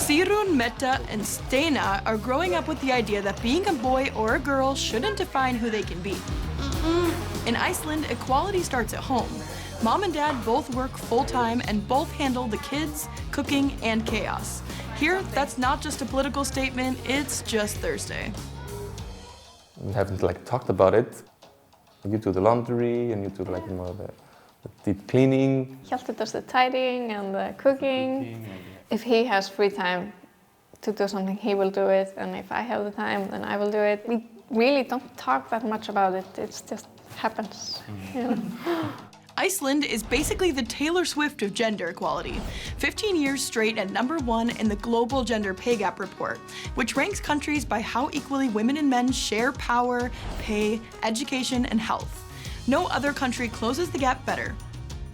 Sigrun, Mette, and Stena are growing up with the idea that being a boy or a girl shouldn't define who they can be. In Iceland, equality starts at home. Mom and dad both work full-time and both handle the kids, cooking, and chaos. Here, that's not just a political statement, it's just Thursday. We haven't talked about it. You do the laundry and you do more the deep cleaning. Hjalti does the tidying and the cooking. If he has free time to do something, he will do it. And if I have the time, then I will do it. We really don't talk that much about it. It just happens. Iceland is basically the Taylor Swift of gender equality, 15 years straight at #1 in the Global Gender Pay Gap Report, which ranks countries by how equally women and men share power, pay, education, and health. No other country closes the gap better.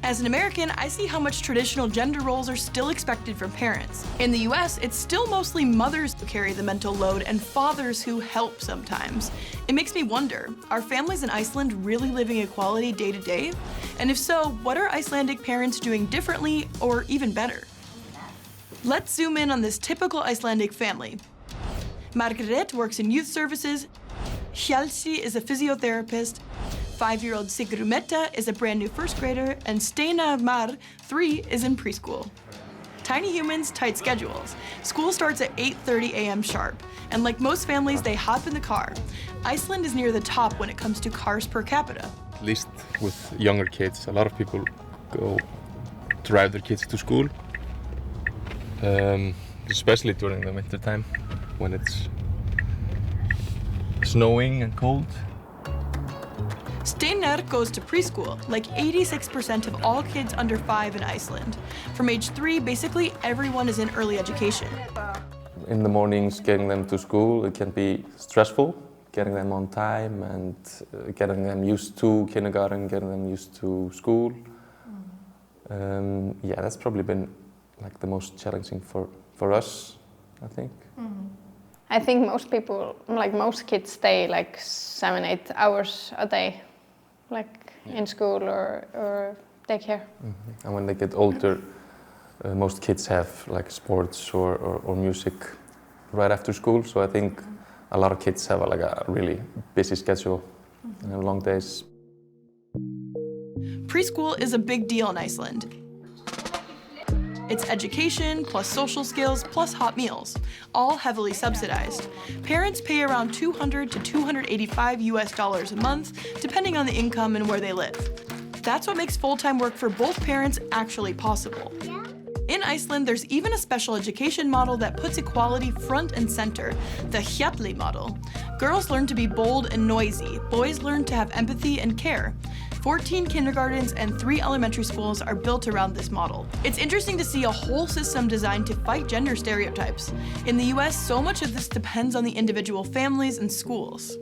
As an American, I see how much traditional gender roles are still expected from parents. In the US, it's still mostly mothers who carry the mental load and fathers who help sometimes. It makes me wonder, are families in Iceland really living equality day to day? And if so, what are Icelandic parents doing differently or even better? Let's zoom in on this typical Icelandic family. Margrét works in youth services, Hjalti is a physiotherapist, 5-year-old Sigrun Mette is a brand new first grader, and Stena Mar, 3, is in preschool. Tiny humans, tight schedules. School starts at 8:30 a.m. sharp, and like most families, they hop in the car. Iceland is near the top when it comes to cars per capita. At least with younger kids, a lot of people drive their kids to school, especially during the winter time when it's snowing and cold. Steinar goes to preschool, like 86% of all kids under 5 in Iceland. From age 3, basically everyone is in early education. In the mornings, getting them to school, it can be stressful, getting them on time and getting them used to kindergarten, getting them used to school. Yeah, that's probably been the most challenging for us, I think. I think most people, most kids stay 7-8 hours a day, in school or daycare. And when they get older, most kids have sports or music right after school. So I think a lot of kids have a really busy schedule and long days. Preschool is a big deal in Iceland. It's education, plus social skills, plus hot meals, all heavily subsidized. Parents pay around $200 to $285 a month, depending on the income and where they live. That's what makes full-time work for both parents actually possible. In Iceland, there's even a special education model that puts equality front and center, the Hjalli model. Girls learn to be bold and noisy, boys learn to have empathy and care. 14 kindergartens and 3 elementary schools are built around this model. It's interesting to see a whole system designed to fight gender stereotypes. In the US, so much of this depends on the individual families and schools.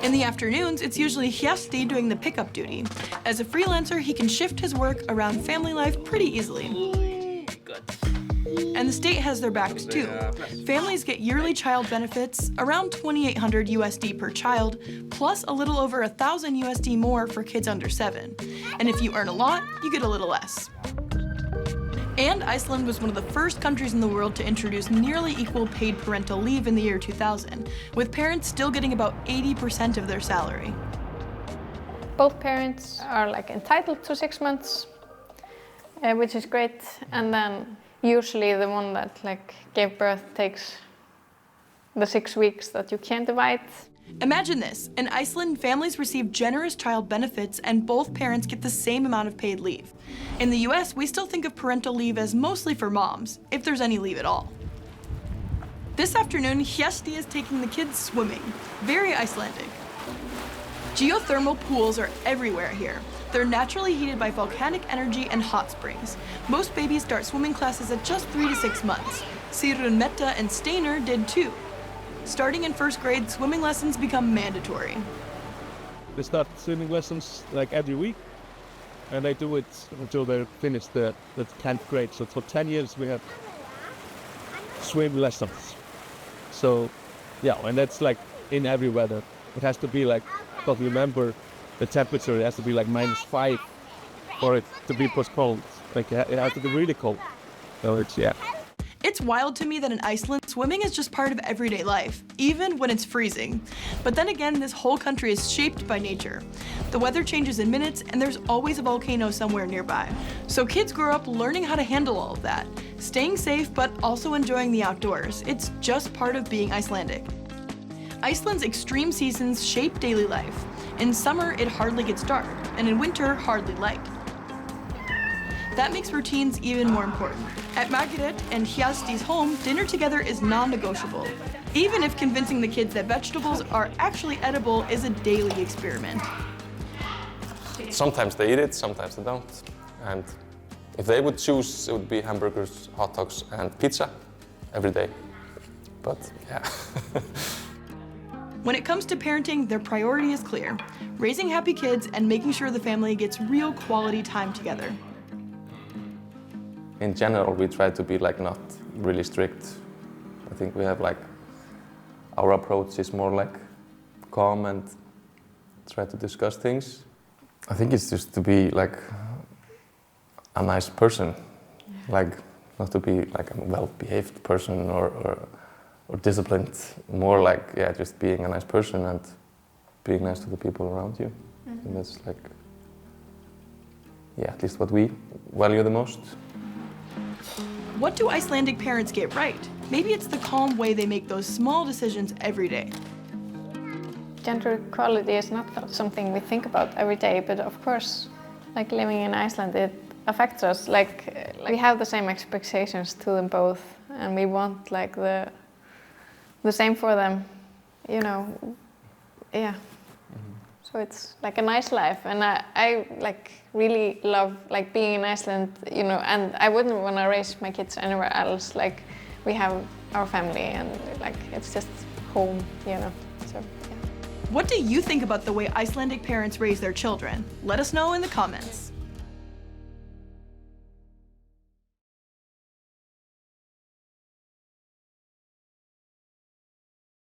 In the afternoons, it's usually Hjalti doing the pickup duty. As a freelancer, he can shift his work around family life pretty easily. And the state has their backs too. Families get yearly child benefits, around $2,800 USD per child, plus a little over $1,000 USD more for kids under 7. And if you earn a lot, you get a little less. And Iceland was one of the first countries in the world to introduce nearly equal paid parental leave in the year 2000, with parents still getting about 80% of their salary. Both parents are entitled to 6 months, which is great, and then usually the one that gave birth takes the 6 weeks that you can't divide. Imagine this, in Iceland, families receive generous child benefits and both parents get the same amount of paid leave. In the US, we still think of parental leave as mostly for moms, if there's any leave at all. This afternoon, Hjalti is taking the kids swimming, very Icelandic. Geothermal pools are everywhere here. They're naturally heated by volcanic energy and hot springs. Most babies start swimming classes at just 3 to 6 months. Sigrun, Mette, and Steinar did too. Starting in first grade, swimming lessons become mandatory. They start swimming lessons every week, and they do it until they finish the 10th grade. So for 10 years we have swim lessons. So yeah, and that's in every weather. It has to be but remember, the temperature has to be -5 for it to be postponed. It has to be really cold. So it's, yeah. It's wild to me that in Iceland, swimming is just part of everyday life, even when it's freezing. But then again, this whole country is shaped by nature. The weather changes in minutes, and there's always a volcano somewhere nearby. So kids grow up learning how to handle all of that, staying safe, but also enjoying the outdoors. It's just part of being Icelandic. Iceland's extreme seasons shape daily life. In summer, it hardly gets dark, and in winter, hardly light. That makes routines even more important. At Margrét and Hjalti's home, dinner together is non-negotiable. Even if convincing the kids that vegetables are actually edible is a daily experiment. Sometimes they eat it, sometimes they don't. And if they would choose, it would be hamburgers, hot dogs, and pizza every day. But yeah. When it comes to parenting, their priority is clear: raising happy kids and making sure the family gets real quality time together. In general, we try to be like not really strict. I think we have like, our approach is more like calm and try to discuss things. I think it's just to be like a nice person, like not to be like a well-behaved person or disciplined, more like, yeah, just being a nice person and being nice to the people around you. And that's like, yeah, at least what we value the most. What do Icelandic parents get right? Maybe it's the calm way they make those small decisions every day. Gender equality is not something we think about every day, but of course, like living in Iceland, it affects us. Like we have the same expectations to them both, and we want like the same for them, you know. Yeah. So it's like a nice life, and I like really love like being in Iceland, you know, and I wouldn't want to raise my kids anywhere else. Like we have our family, and like it's just home, you know. So yeah. What do you think about the way Icelandic parents raise their children? Let us know in the comments.